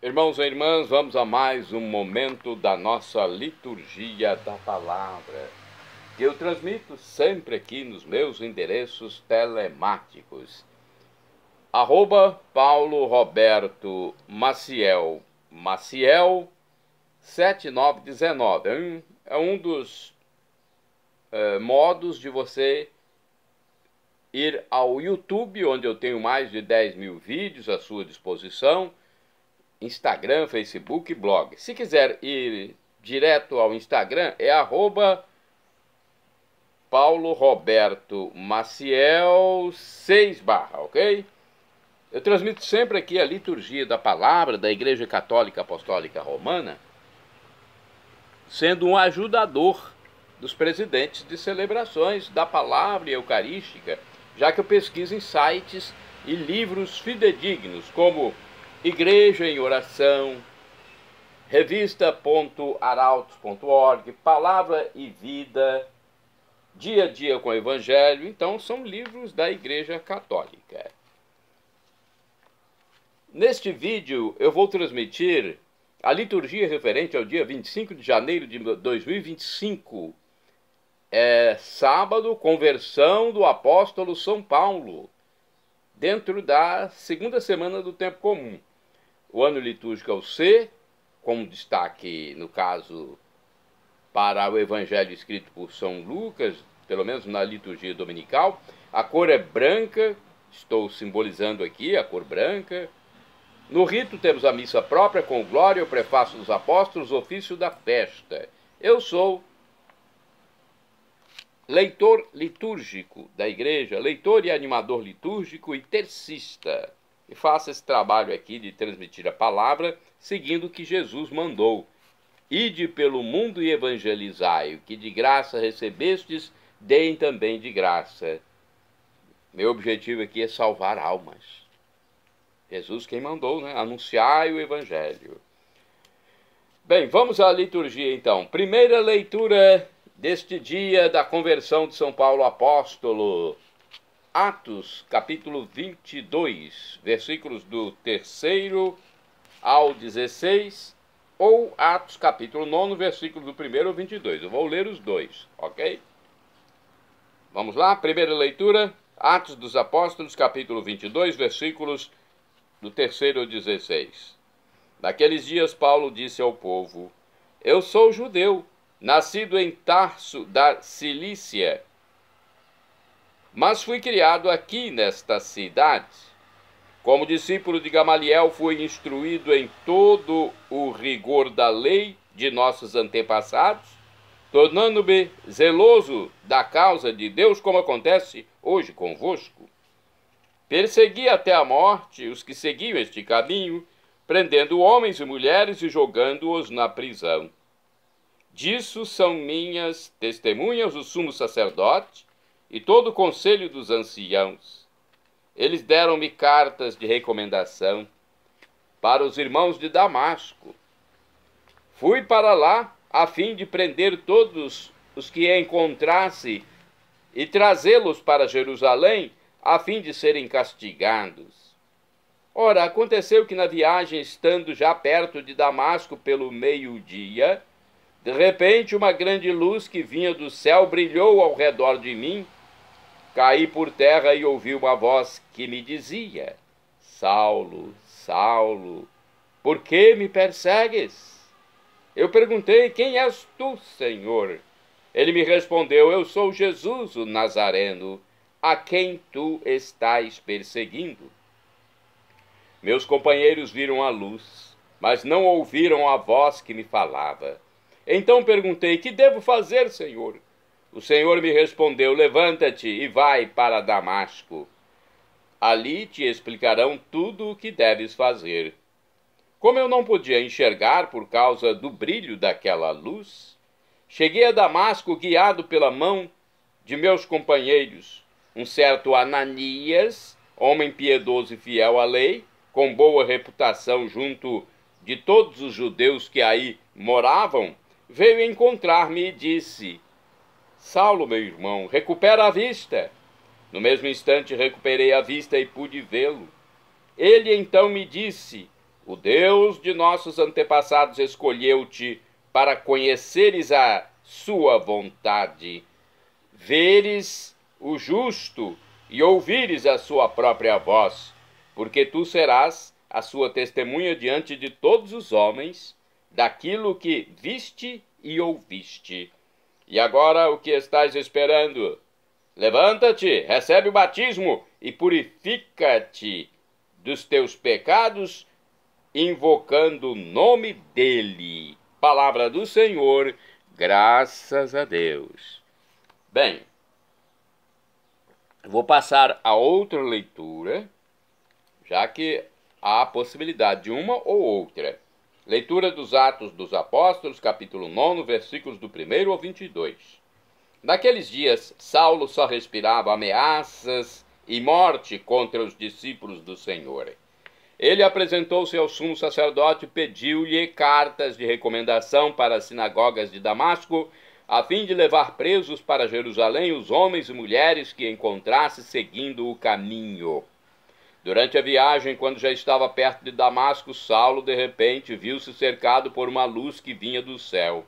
Irmãos e irmãs, vamos a mais um momento da nossa liturgia da palavra, que eu transmito sempre aqui nos meus endereços telemáticos. @Paulo Roberto Maciel, Maciel 7919. É um dos modos de você ir ao YouTube, onde eu tenho mais de 10.000 vídeos à sua disposição, Instagram, Facebook e blog. Se quiser ir direto ao Instagram, é @Paulo Roberto Maciel 6 ok? Eu transmito sempre aqui a liturgia da palavra da Igreja Católica Apostólica Romana, sendo um ajudador dos presidentes de celebrações da palavra eucarística, já que eu pesquiso em sites e livros fidedignos, como Igreja em Oração, revista.arautos.org, Palavra e Vida, Dia a Dia com o Evangelho. Então são livros da Igreja Católica. Neste vídeo eu vou transmitir a liturgia referente ao dia 25 de janeiro de 2025. É sábado, conversão do apóstolo São Paulo, dentro da segunda semana do tempo comum. O ano litúrgico é o C, com destaque, no caso, para o Evangelho escrito por São Lucas, pelo menos na liturgia dominical. A cor é branca, estou simbolizando aqui a cor branca. No rito temos a missa própria com glória, o prefácio dos apóstolos, o ofício da festa. Eu sou leitor litúrgico da igreja, leitor e animador litúrgico e tercista. E faço esse trabalho aqui de transmitir a palavra, seguindo o que Jesus mandou. Ide pelo mundo e evangelizai, o que de graça recebestes, deem também de graça. Meu objetivo aqui é salvar almas. Jesus quem mandou, né? Anunciai o evangelho. Bem, vamos à liturgia então. Primeira leitura deste dia da conversão de São Paulo apóstolo. Atos, capítulo 22, versículos do 3º ao 16, ou Atos, capítulo 9, versículos do 1º ao 22. Eu vou ler os dois, ok? Vamos lá, primeira leitura, Atos dos Apóstolos, capítulo 22, versículos do 3º ao 16. Naqueles dias Paulo disse ao povo: Eu sou judeu, nascido em Tarso da Cilícia, mas fui criado aqui nesta cidade. Como discípulo de Gamaliel, fui instruído em todo o rigor da lei de nossos antepassados, tornando-me zeloso da causa de Deus, como acontece hoje convosco. Persegui até a morte os que seguiam este caminho, prendendo homens e mulheres e jogando-os na prisão. Disso são minhas testemunhas o sumo sacerdote e todo o conselho dos anciãos. Eles deram-me cartas de recomendação para os irmãos de Damasco. Fui para lá a fim de prender todos os que encontrasse e trazê-los para Jerusalém a fim de serem castigados. Ora, aconteceu que na viagem, estando já perto de Damasco pelo meio-dia, de repente uma grande luz que vinha do céu brilhou ao redor de mim. Caí por terra e ouvi uma voz que me dizia: Saulo, Saulo, por que me persegues? Eu perguntei: Quem és tu, Senhor? Ele me respondeu: Eu sou Jesus, o Nazareno, a quem tu estás perseguindo. Meus companheiros viram a luz, mas não ouviram a voz que me falava. Então perguntei: Que devo fazer, Senhor? O Senhor me respondeu: Levanta-te e vai para Damasco. Ali te explicarão tudo o que deves fazer. Como eu não podia enxergar por causa do brilho daquela luz, cheguei a Damasco guiado pela mão de meus companheiros. Um certo Ananias, homem piedoso e fiel à lei, com boa reputação junto de todos os judeus que aí moravam, veio encontrar-me e disse: Saulo, meu irmão, recupera a vista. No mesmo instante recuperei a vista e pude vê-lo. Ele então me disse: O Deus de nossos antepassados escolheu-te para conheceres a sua vontade, veres o justo e ouvires a sua própria voz, porque tu serás a sua testemunha diante de todos os homens, daquilo que viste e ouviste. E agora o que estás esperando? Levanta-te, recebe o batismo e purifica-te dos teus pecados, invocando o nome dele. Palavra do Senhor, graças a Deus. Bem, vou passar a outra leitura, já que há a possibilidade de uma ou outra. Leitura dos Atos dos Apóstolos, capítulo 9, versículos do 1 ao 22. Naqueles dias, Saulo só respirava ameaças e morte contra os discípulos do Senhor. Ele apresentou-se ao sumo sacerdote e pediu-lhe cartas de recomendação para as sinagogas de Damasco, a fim de levar presos para Jerusalém os homens e mulheres que encontrasse seguindo o caminho. Durante a viagem, quando já estava perto de Damasco, Saulo, de repente, viu-se cercado por uma luz que vinha do céu.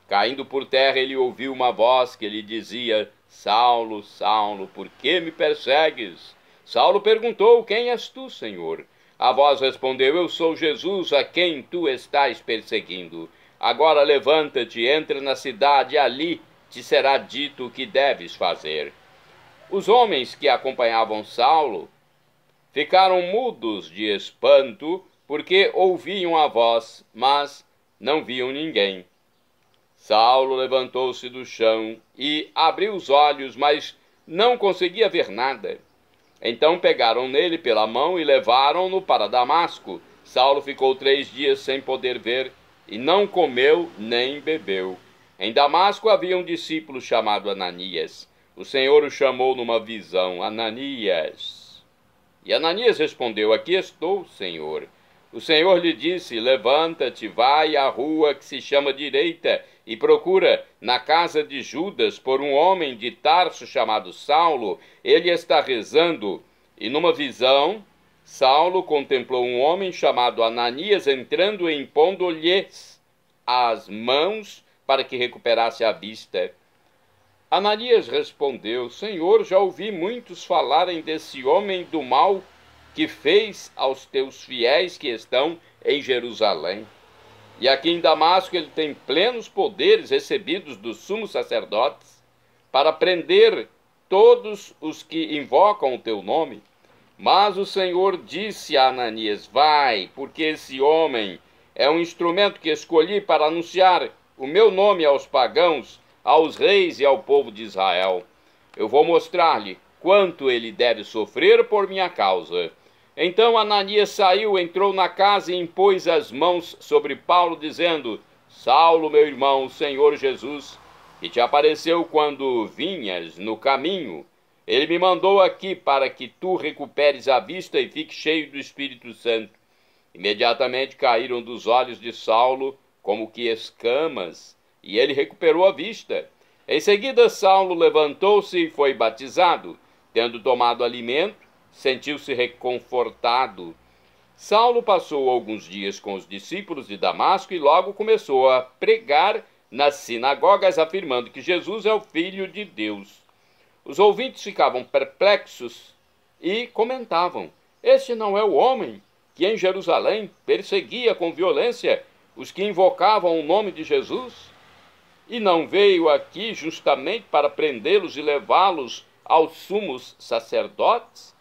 Caindo por terra, ele ouviu uma voz que lhe dizia: Saulo, Saulo, por que me persegues? Saulo perguntou: Quem és tu, Senhor? A voz respondeu: Eu sou Jesus, a quem tu estás perseguindo. Agora levanta-te, entra na cidade, e ali te será dito o que deves fazer. Os homens que acompanhavam Saulo ficaram mudos de espanto, porque ouviam a voz, mas não viam ninguém. Saulo levantou-se do chão e abriu os olhos, mas não conseguia ver nada. Então pegaram nele pela mão e levaram-no para Damasco. Saulo ficou 3 dias sem poder ver, e não comeu nem bebeu. Em Damasco havia um discípulo chamado Ananias. O Senhor o chamou numa visão: Ananias. E Ananias respondeu: Aqui estou, Senhor. O Senhor lhe disse: Levanta-te, vai à rua que se chama Direita e procura na casa de Judas por um homem de Tarso chamado Saulo. Ele está rezando. E numa visão, Saulo contemplou um homem chamado Ananias entrando e impondo-lhe as mãos para que recuperasse a vista. Ananias respondeu: Senhor, já ouvi muitos falarem desse homem do mal que fez aos teus fiéis que estão em Jerusalém. E aqui em Damasco ele tem plenos poderes recebidos dos sumos sacerdotes para prender todos os que invocam o teu nome. Mas o Senhor disse a Ananias: Vai, porque esse homem é um instrumento que escolhi para anunciar o meu nome aos pagãos, aos reis e ao povo de Israel. Eu vou mostrar-lhe quanto ele deve sofrer por minha causa. Então Ananias saiu, entrou na casa e impôs as mãos sobre Paulo, dizendo: Saulo, meu irmão, o Senhor Jesus, que te apareceu quando vinhas no caminho, ele me mandou aqui para que tu recuperes a vista e fiques cheio do Espírito Santo. Imediatamente caíram dos olhos de Saulo como que escamas, e ele recuperou a vista. Em seguida, Saulo levantou-se e foi batizado. Tendo tomado alimento, sentiu-se reconfortado. Saulo passou alguns dias com os discípulos de Damasco e logo começou a pregar nas sinagogas, afirmando que Jesus é o Filho de Deus. Os ouvintes ficavam perplexos e comentavam: Este não é o homem que em Jerusalém perseguia com violência os que invocavam o nome de Jesus? E não veio aqui justamente para prendê-los e levá-los aos sumos sacerdotes?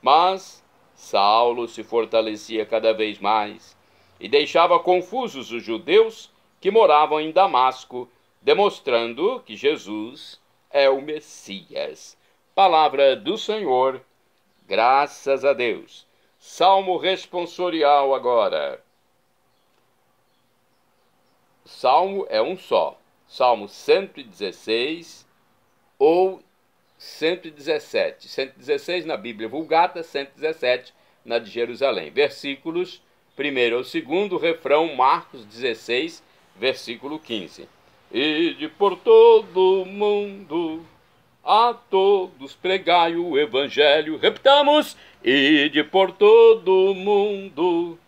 Mas Saulo se fortalecia cada vez mais e deixava confusos os judeus que moravam em Damasco, demonstrando que Jesus é o Messias. Palavra do Senhor, graças a Deus. Salmo responsorial agora. Salmo é um só. Salmo 116 ou 117. 116 na Bíblia Vulgata, 117 na de Jerusalém. Versículos 1 ao 2, refrão Marcos 16, versículo 15. Ide por todo o mundo, a todos pregai o Evangelho. Repitamos: ide por todo o mundo,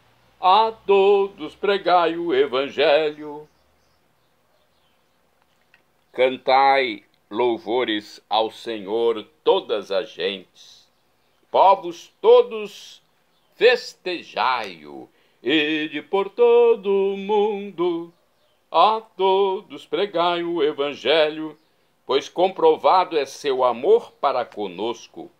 a todos pregai o Evangelho. Cantai louvores ao Senhor todas as gentes, povos todos festejai-o, ide por todo o mundo, a todos pregai o Evangelho, pois comprovado é seu amor para conosco,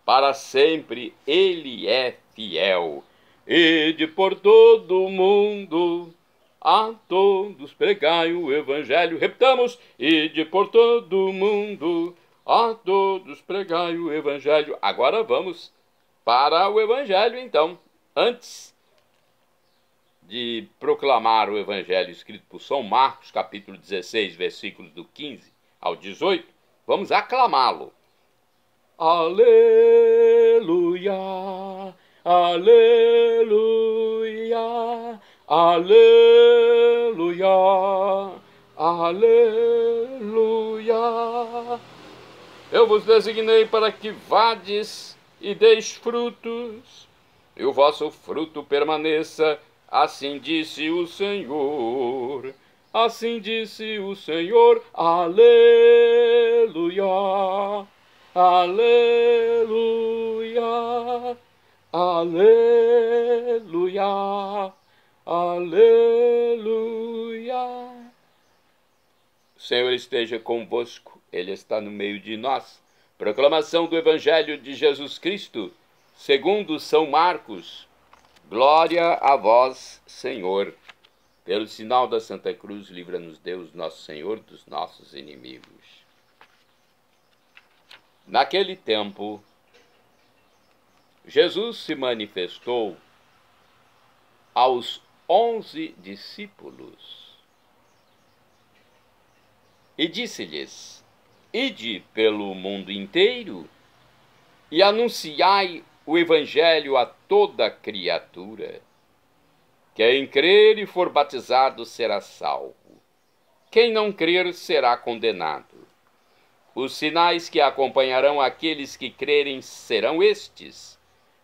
para sempre ele é fiel. Ide por todo o mundo, a todos pregai o Evangelho. Repitamos: ide por todo o mundo, a todos pregai o Evangelho. Agora vamos para o Evangelho, então. Antes de proclamar o Evangelho escrito por São Marcos, capítulo 16, versículos do 15 ao 18, vamos aclamá-lo. Aleluia, aleluia, aleluia, aleluia. Eu vos designei para que vades e deis frutos, e o vosso fruto permaneça, assim disse o Senhor. Assim disse o Senhor. Aleluia, aleluia, aleluia, aleluia. O Senhor esteja convosco, Ele está no meio de nós. Proclamação do Evangelho de Jesus Cristo, segundo São Marcos. Glória a vós, Senhor. Pelo sinal da Santa Cruz, livra-nos Deus, nosso Senhor, dos nossos inimigos. Naquele tempo, Jesus se manifestou aos 11 discípulos e disse-lhes: ide pelo mundo inteiro e anunciai o Evangelho a toda criatura. Quem crer e for batizado será salvo. Quem não crer será condenado. Os sinais que acompanharão aqueles que crerem serão estes: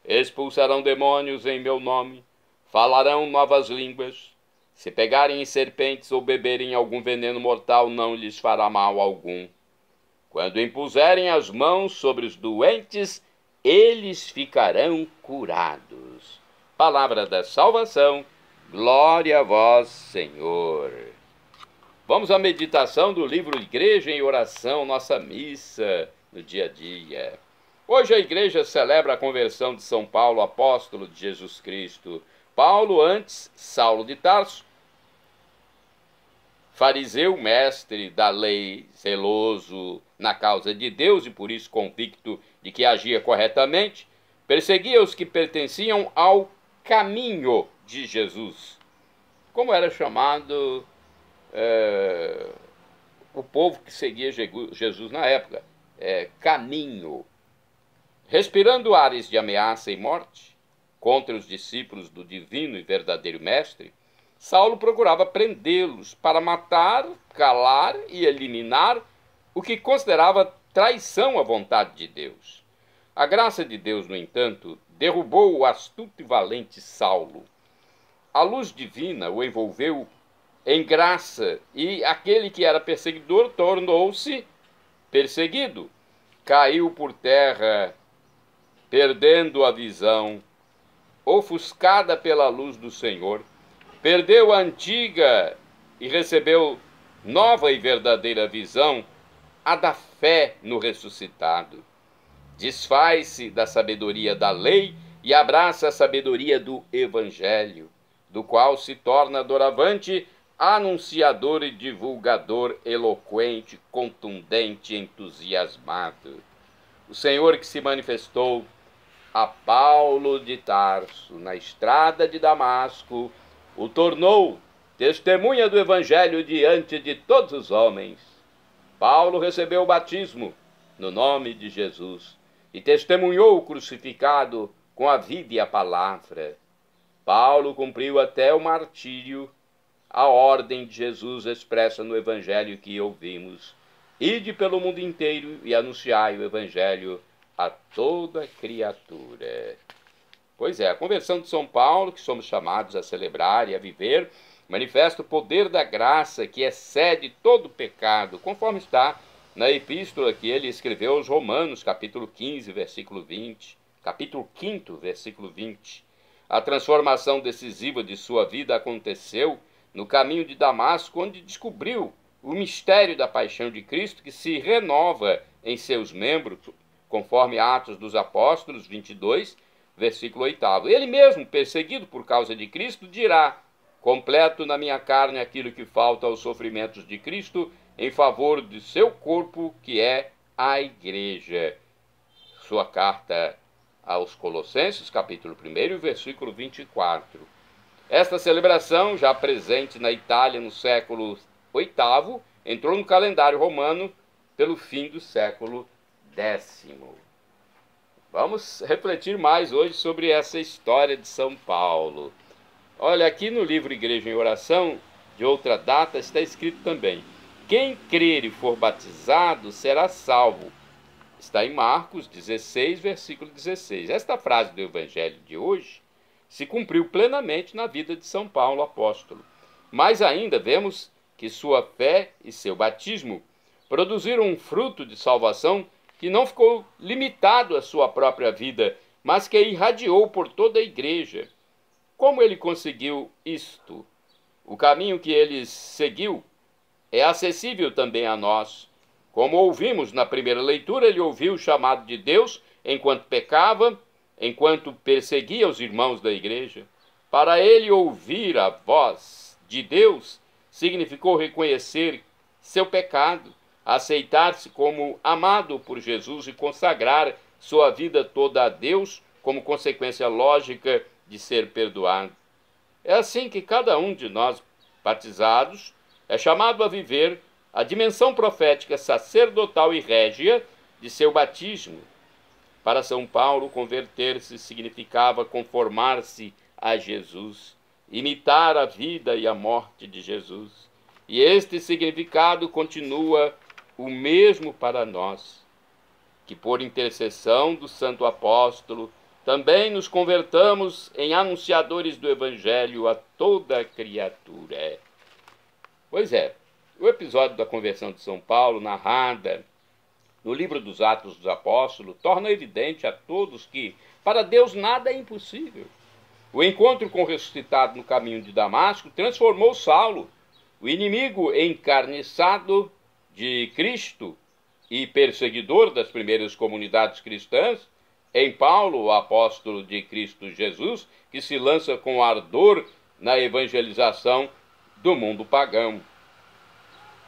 expulsarão demônios em meu nome, falarão novas línguas, se pegarem em serpentes ou beberem algum veneno mortal, não lhes fará mal algum. Quando impuserem as mãos sobre os doentes, eles ficarão curados. Palavra da salvação, glória a vós, Senhor. Vamos à meditação do livro Igreja em Oração, nossa missa no dia a dia. Hoje a igreja celebra a conversão de São Paulo, apóstolo de Jesus Cristo. Paulo, antes Saulo de Tarso, fariseu, mestre da lei, zeloso na causa de Deus e por isso convicto de que agia corretamente, perseguia os que pertenciam ao caminho de Jesus. Como era chamado o povo que seguia Jesus na época? Caminho. Respirando ares de ameaça e morte contra os discípulos do divino e verdadeiro mestre, Saulo procurava prendê-los para matar, calar e eliminar o que considerava traição à vontade de Deus. A graça de Deus, no entanto, derrubou o astuto e valente Saulo. A luz divina o envolveu em graça e aquele que era perseguidor tornou-se perseguido. Caiu por terra, perdendo a visão, ofuscada pela luz do Senhor. Perdeu a antiga e recebeu nova e verdadeira visão, a da fé no ressuscitado. Desfaz-se da sabedoria da lei e abraça a sabedoria do Evangelho, do qual se torna doravante anunciador e divulgador eloquente, contundente e entusiasmado. O Senhor que se manifestou a Paulo de Tarso na estrada de Damasco o tornou testemunha do Evangelho diante de todos os homens. Paulo recebeu o batismo no nome de Jesus e testemunhou o crucificado com a vida e a palavra. Paulo cumpriu até o martírio a ordem de Jesus expressa no Evangelho que ouvimos: ide pelo mundo inteiro e anunciai o Evangelho a toda criatura. Pois é, a conversão de São Paulo, que somos chamados a celebrar e a viver, manifesta o poder da graça que excede todo pecado, conforme está na epístola que ele escreveu aos Romanos, capítulo 15, versículo 20, capítulo 5, versículo 20. A transformação decisiva de sua vida aconteceu no caminho de Damasco, onde descobriu o mistério da paixão de Cristo, que se renova em seus membros, conforme Atos dos Apóstolos 22, versículo 8. Ele mesmo, perseguido por causa de Cristo, dirá: completo na minha carne aquilo que falta aos sofrimentos de Cristo, em favor de seu corpo, que é a igreja. Sua carta aos Colossenses, capítulo 1, versículo 24. Esta celebração, já presente na Itália no século VIII, entrou no calendário romano pelo fim do século X. Vamos refletir mais hoje sobre essa história de São Paulo. Olha, aqui no livro Igreja em Oração, de outra data, está escrito também: quem crer e for batizado será salvo. Está em Marcos 16, versículo 16. Esta frase do Evangelho de hoje se cumpriu plenamente na vida de São Paulo, apóstolo. Mas ainda vemos que sua fé e seu batismo produziram um fruto de salvação que não ficou limitado à sua própria vida, mas que irradiou por toda a igreja. Como ele conseguiu isto? O caminho que ele seguiu é acessível também a nós. Como ouvimos na primeira leitura, ele ouviu o chamado de Deus enquanto pecava, enquanto perseguia os irmãos da igreja. Para ele, ouvir a voz de Deus significou reconhecer seu pecado, aceitar-se como amado por Jesus e consagrar sua vida toda a Deus como consequência lógica de ser perdoado. É assim que cada um de nós, batizados, é chamado a viver a dimensão profética sacerdotal e régia de seu batismo. Para São Paulo, converter-se significava conformar-se a Jesus, imitar a vida e a morte de Jesus. E este significado continua o mesmo para nós, que por intercessão do Santo Apóstolo também nos convertamos em anunciadores do Evangelho a toda criatura. Pois é, o episódio da conversão de São Paulo, narrada no livro dos Atos dos Apóstolos, torna evidente a todos que, para Deus, nada é impossível. O encontro com o ressuscitado no caminho de Damasco transformou Saulo, o inimigo encarniçado de Cristo e perseguidor das primeiras comunidades cristãs, em Paulo, o apóstolo de Cristo Jesus, que se lança com ardor na evangelização do mundo pagão.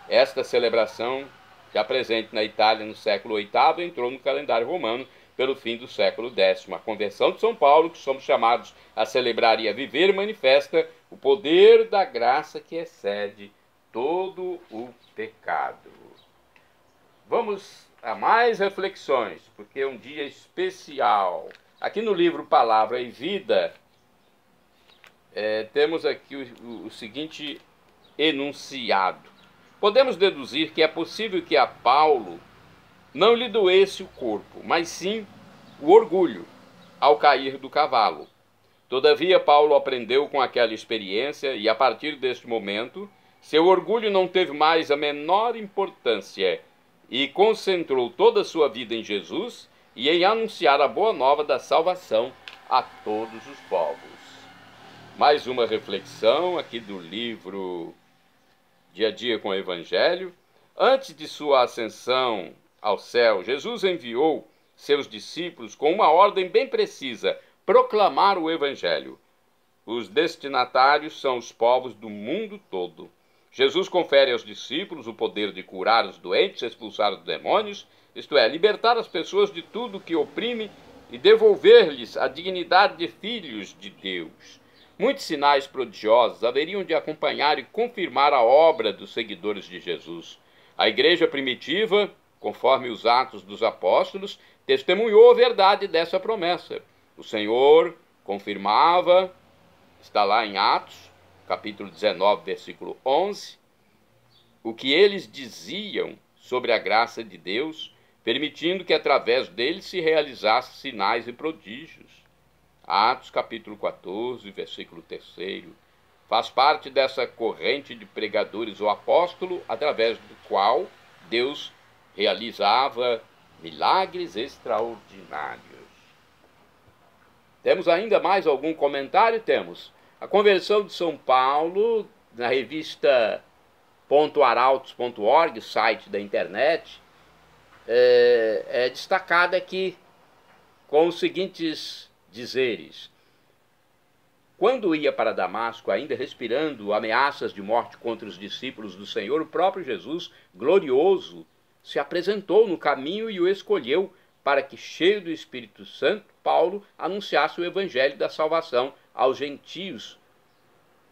Esta celebração, já presente na Itália no século VIII, entrou no calendário romano pelo fim do século X. A conversão de São Paulo, que somos chamados a celebrar e a viver, manifesta o poder da graça que excede todo o pecado. Vamos a mais reflexões, porque é um dia especial. Aqui no livro Palavra e Vida, temos aqui o seguinte enunciado. Podemos deduzir que é possível que a Paulo não lhe doesse o corpo, mas sim o orgulho ao cair do cavalo. Todavia, Paulo aprendeu com aquela experiência e, a partir deste momento, seu orgulho não teve mais a menor importância e concentrou toda a sua vida em Jesus e em anunciar a boa nova da salvação a todos os povos. Mais uma reflexão aqui do livro Dia a Dia com o Evangelho. Antes de sua ascensão ao céu, Jesus enviou seus discípulos com uma ordem bem precisa: proclamar o Evangelho. Os destinatários são os povos do mundo todo. Jesus confere aos discípulos o poder de curar os doentes, expulsar os demônios, isto é, libertar as pessoas de tudo que oprime e devolver-lhes a dignidade de filhos de Deus. Muitos sinais prodigiosos haveriam de acompanhar e confirmar a obra dos seguidores de Jesus. A igreja primitiva, conforme os Atos dos Apóstolos, testemunhou a verdade dessa promessa. O Senhor confirmava, está lá em Atos, capítulo 19, versículo 11, o que eles diziam sobre a graça de Deus, permitindo que através deles se realizassem sinais e prodígios. Atos capítulo 14, versículo 3. Faz parte dessa corrente de pregadores o apóstolo, através do qual Deus realizava milagres extraordinários. Temos ainda mais algum comentário? Temos. A conversão de São Paulo, na revista .arautos.org, site da internet, é destacada aqui com os seguintes dizeres. Quando ia para Damasco, ainda respirando ameaças de morte contra os discípulos do Senhor, o próprio Jesus, glorioso, se apresentou no caminho e o escolheu para que, cheio do Espírito Santo, Paulo anunciasse o evangelho da salvação aos gentios,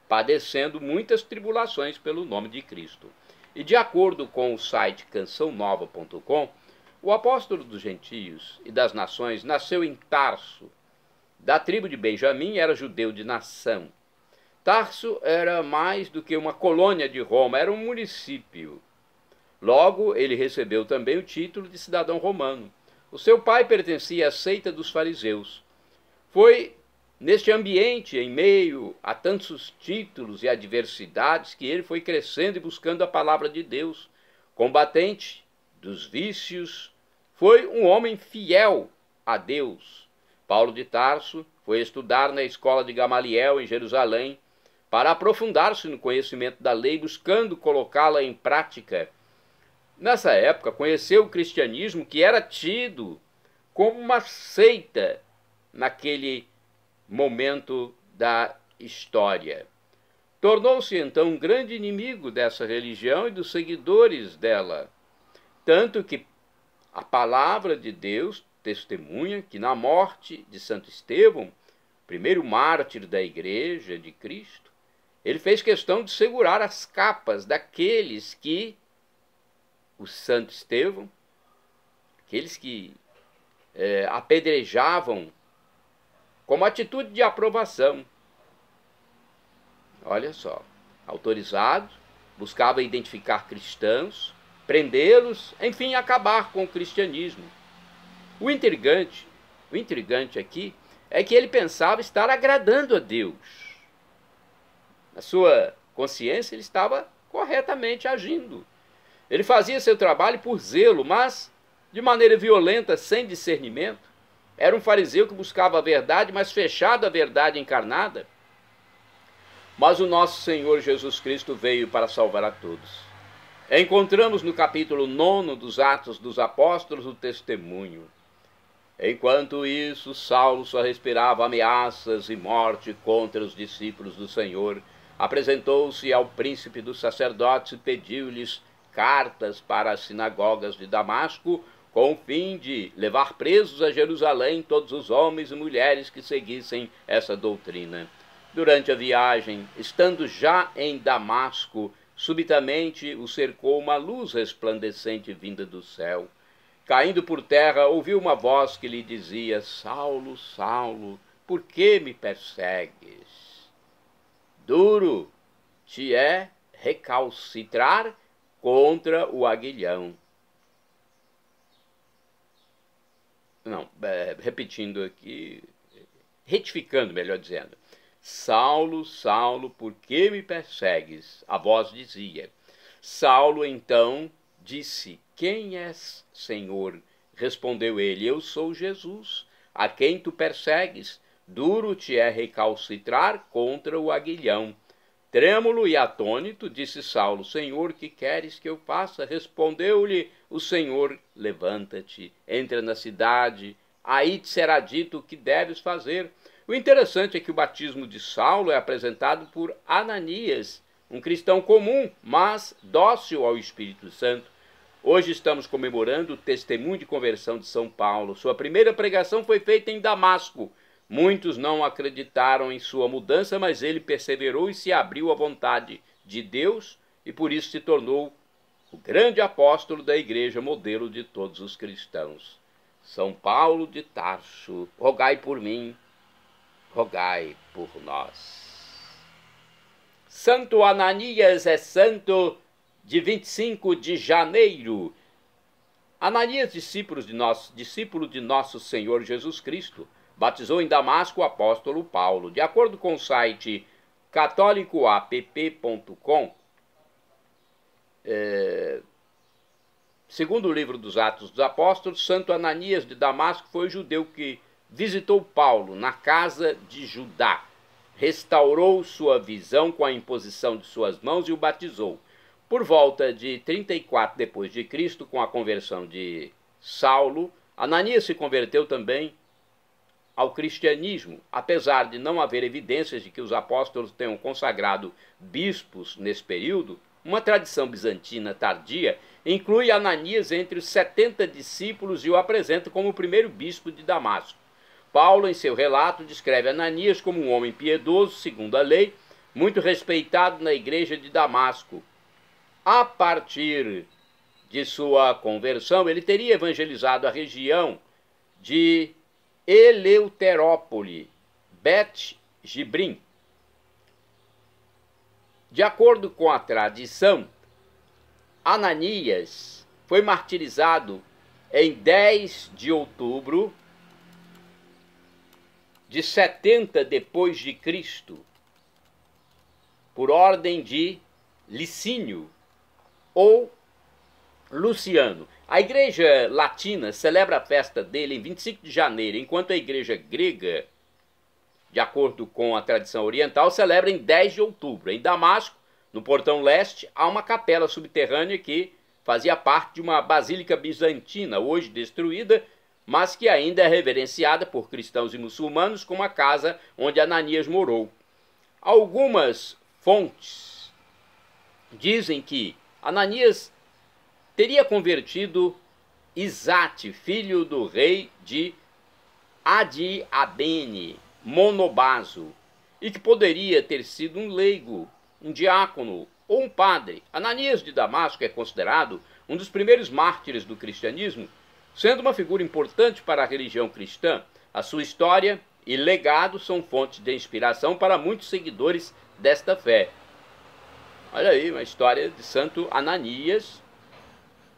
padecendo muitas tribulações pelo nome de Cristo. E de acordo com o site cançãonova.com, o apóstolo dos gentios e das nações nasceu em Tarso, da tribo de Benjamim, era judeu de nação. Tarso era mais do que uma colônia de Roma, era um município. Logo, ele recebeu também o título de cidadão romano. O seu pai pertencia à seita dos fariseus. Foi neste ambiente, em meio a tantos títulos e adversidades, que ele foi crescendo e buscando a palavra de Deus. Combatente dos vícios, foi um homem fiel a Deus. Paulo de Tarso foi estudar na escola de Gamaliel, em Jerusalém, para aprofundar-se no conhecimento da lei, buscando colocá-la em prática. Nessa época, conheceu o cristianismo, que era tido como uma seita naquele momento da história. Tornou-se então um grande inimigo dessa religião e dos seguidores dela, tanto que a palavra de Deus testemunha que na morte de Santo Estevão, primeiro mártir da Igreja de Cristo, ele fez questão de segurar as capas daqueles que, o Santo Estevão, aqueles que apedrejavam como atitude de aprovação. Olha só, autorizado, buscava identificar cristãos, prendê-los, enfim, acabar com o cristianismo. O intrigante aqui é que ele pensava estar agradando a Deus. Na sua consciência, ele estava corretamente agindo. Ele fazia seu trabalho por zelo, mas de maneira violenta, sem discernimento. Era um fariseu que buscava a verdade, mas fechado à verdade encarnada. Mas o nosso Senhor Jesus Cristo veio para salvar a todos. Encontramos no capítulo 9 dos Atos dos Apóstolos o testemunho. Enquanto isso, Saulo só respirava ameaças e morte contra os discípulos do Senhor. Apresentou-se ao príncipe dos sacerdotes e pediu-lhes cartas para as sinagogas de Damasco, com o fim de levar presos a Jerusalém todos os homens e mulheres que seguissem essa doutrina. Durante a viagem, estando já em Damasco, subitamente o cercou uma luz resplandecente vinda do céu. Caindo por terra, ouviu uma voz que lhe dizia: Saulo, Saulo, por que me persegues? Duro te é recalcitrar contra o aguilhão. Não, repetindo aqui, retificando, melhor dizendo. Saulo, Saulo, por que me persegues? A voz dizia. Saulo então disse: Quem és, Senhor? Respondeu ele: Eu sou Jesus, a quem tu persegues. Duro te é recalcitrar contra o aguilhão. Trêmulo e atônito, disse Saulo: Senhor, que queres que eu faça? Respondeu-lhe o Senhor: Levanta-te, entra na cidade, aí te será dito o que deves fazer. O interessante é que o batismo de Saulo é apresentado por Ananias, um cristão comum, mas dócil ao Espírito Santo. Hoje estamos comemorando o testemunho de conversão de São Paulo. Sua primeira pregação foi feita em Damasco. Muitos não acreditaram em sua mudança, mas ele perseverou e se abriu à vontade de Deus e por isso se tornou o grande apóstolo da igreja, modelo de todos os cristãos. São Paulo de Tarso, rogai por mim, rogai por nós. Santo Ananias é santo de 25 de janeiro. Ananias, discípulo de nosso Senhor Jesus Cristo, batizou em Damasco o apóstolo Paulo. De acordo com o site catolicoapp.com, segundo o livro dos Atos dos Apóstolos, Santo Ananias de Damasco foi o judeu que visitou Paulo na casa de Judá, restaurou sua visão com a imposição de suas mãos e o batizou. Por volta de 34 depois de Cristo, com a conversão de Saulo, Ananias se converteu também ao cristianismo, apesar de não haver evidências de que os apóstolos tenham consagrado bispos nesse período. Uma tradição bizantina tardia inclui Ananias entre os 70 discípulos e o apresenta como o primeiro bispo de Damasco. Paulo, em seu relato, descreve Ananias como um homem piedoso, segundo a lei, muito respeitado na igreja de Damasco. A partir de sua conversão, ele teria evangelizado a região de Eleuterópole, Bet-Gibrim. De acordo com a tradição, Ananias foi martirizado em 10 de outubro de 70 depois de Cristo, por ordem de Licínio ou Luciano. A igreja latina celebra a festa dele em 25 de janeiro, enquanto a igreja grega, de acordo com a tradição oriental, celebra em 10 de outubro. Em Damasco, no portão leste, há uma capela subterrânea que fazia parte de uma basílica bizantina, hoje destruída, mas que ainda é reverenciada por cristãos e muçulmanos como a casa onde Ananias morou. Algumas fontes dizem que Ananias teria convertido Isate, filho do rei de Adiabene, Monobazo, e que poderia ter sido um leigo, um diácono ou um padre. Ananias de Damasco é considerado um dos primeiros mártires do cristianismo, sendo uma figura importante para a religião cristã. A sua história e legado são fontes de inspiração para muitos seguidores desta fé. Olha aí, uma história de Santo Ananias,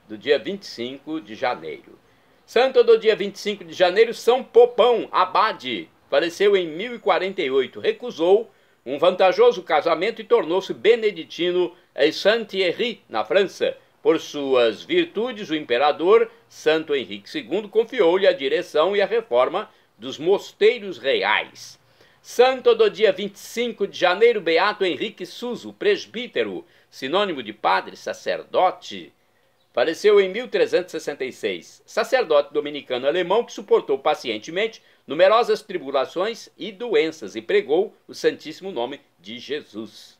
do dia 25 de janeiro. Santo do dia 25 de janeiro, São Popão, abade, faleceu em 1048, recusou um vantajoso casamento e tornou-se beneditino em Saint-Thierry, na França. Por suas virtudes, o imperador Santo Henrique II confiou-lhe a direção e a reforma dos mosteiros reais. Santo do dia 25 de janeiro, Beato Henrique Suso, presbítero, sinônimo de padre, sacerdote, faleceu em 1366. Sacerdote dominicano alemão que suportou pacientemente numerosas tribulações e doenças e pregou o Santíssimo Nome de Jesus.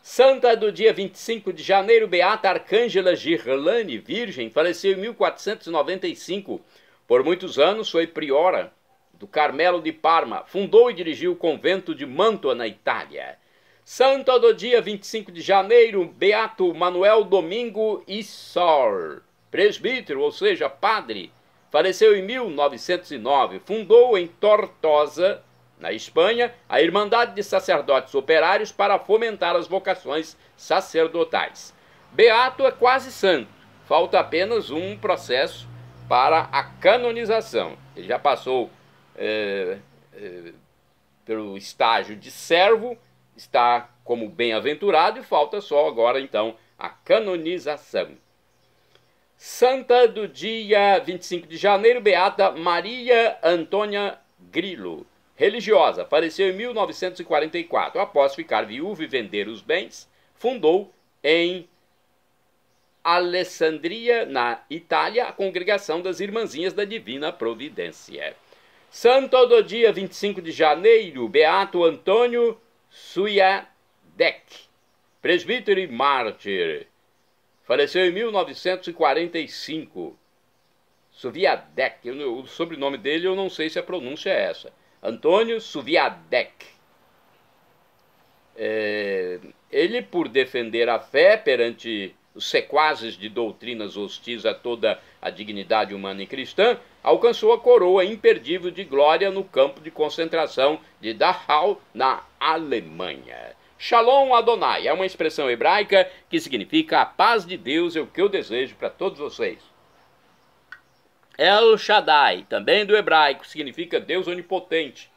Santa do dia 25 de janeiro, Beata Arcângela Girlane, virgem, faleceu em 1495. Por muitos anos foi priora do Carmelo de Parma, fundou e dirigiu o convento de Mantua, na Itália. Santa do dia 25 de janeiro, Beato Manuel Domingo Issor, presbítero, ou seja, padre, faleceu em 1909. Fundou em Tortosa, na Espanha, a Irmandade de Sacerdotes Operários para fomentar as vocações sacerdotais. Beato é quase santo, falta apenas um processo para a canonização. Ele já passou pelo estágio de servo, está como bem-aventurado e falta só agora, então, a canonização. Santa do dia 25 de janeiro, Beata Maria Antônia Grillo, religiosa, faleceu em 1944. Após ficar viúva e vender os bens, fundou em Alessandria, na Itália, a Congregação das Irmãzinhas da Divina Providência. Santo do dia 25 de janeiro, Beato Antônio Suiadec, presbítero e mártir, faleceu em 1945. Suviadec, o sobrenome dele eu não sei se a pronúncia é essa. Antônio Suviadec. Ele, por defender a fé perante os sequazes de doutrinas hostis a toda a dignidade humana e cristã, alcançou a coroa imperdível de glória no campo de concentração de Dachau, na Alemanha. Shalom Adonai é uma expressão hebraica que significa a paz de Deus, é o que eu desejo para todos vocês. El Shaddai, também do hebraico, significa Deus onipotente.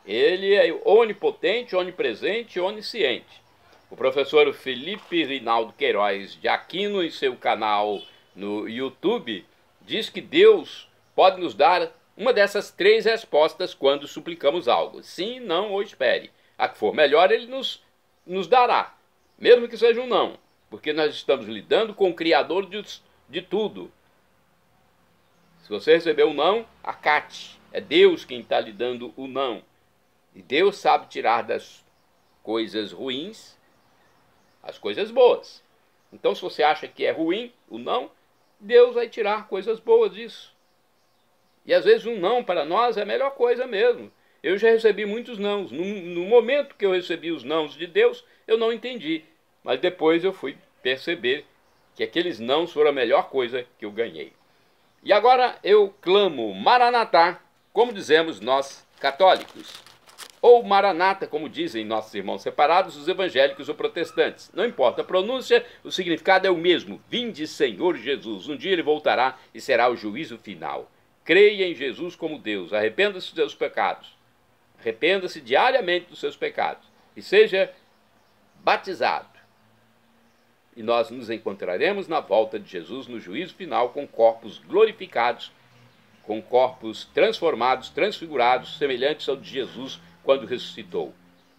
Ele é onipotente, onipresente e onisciente. O professor Felipe Rinaldo Queiroz de Aquino, em seu canal no YouTube, diz que Deus pode nos dar uma dessas 3 respostas quando suplicamos algo. Sim, não ou espere. A que for melhor, ele nos dará, mesmo que seja um não, porque nós estamos lidando com o Criador de tudo. Se você receber um não, acate. É Deus quem está lhe dando o não. E Deus sabe tirar das coisas ruins as coisas boas. Então, se você acha que é ruim o não, Deus vai tirar coisas boas disso. E às vezes um não para nós é a melhor coisa mesmo. Eu já recebi muitos nãos. No momento que eu recebi os nãos de Deus, eu não entendi. Mas depois eu fui perceber que aqueles nãos foram a melhor coisa que eu ganhei. E agora eu clamo Maranatá, como dizemos nós católicos. Ou Maranata, como dizem nossos irmãos separados, os evangélicos ou protestantes. Não importa a pronúncia, o significado é o mesmo. Vinde, Senhor Jesus. Um dia ele voltará e será o juízo final. Creia em Jesus como Deus. Arrependa-se dos seus pecados. Arrependa-se diariamente dos seus pecados. E seja batizado. E nós nos encontraremos na volta de Jesus no juízo final com corpos glorificados, com corpos transformados, transfigurados, semelhantes ao de Jesus quando ressuscitou.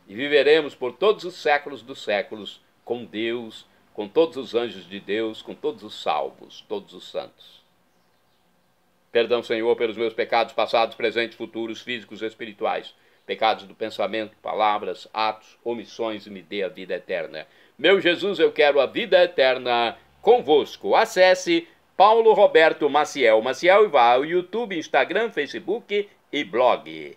E viveremos por todos os séculos dos séculos com Deus, com todos os anjos de Deus, com todos os salvos, todos os santos. Perdão, Senhor, pelos meus pecados passados, presentes, futuros, físicos e espirituais. Pecados do pensamento, palavras, atos, omissões, e me dê a vida eterna. Meu Jesus, eu quero a vida eterna convosco. Acesse Paulo Roberto Maciel e vá ao YouTube, Instagram, Facebook e blog.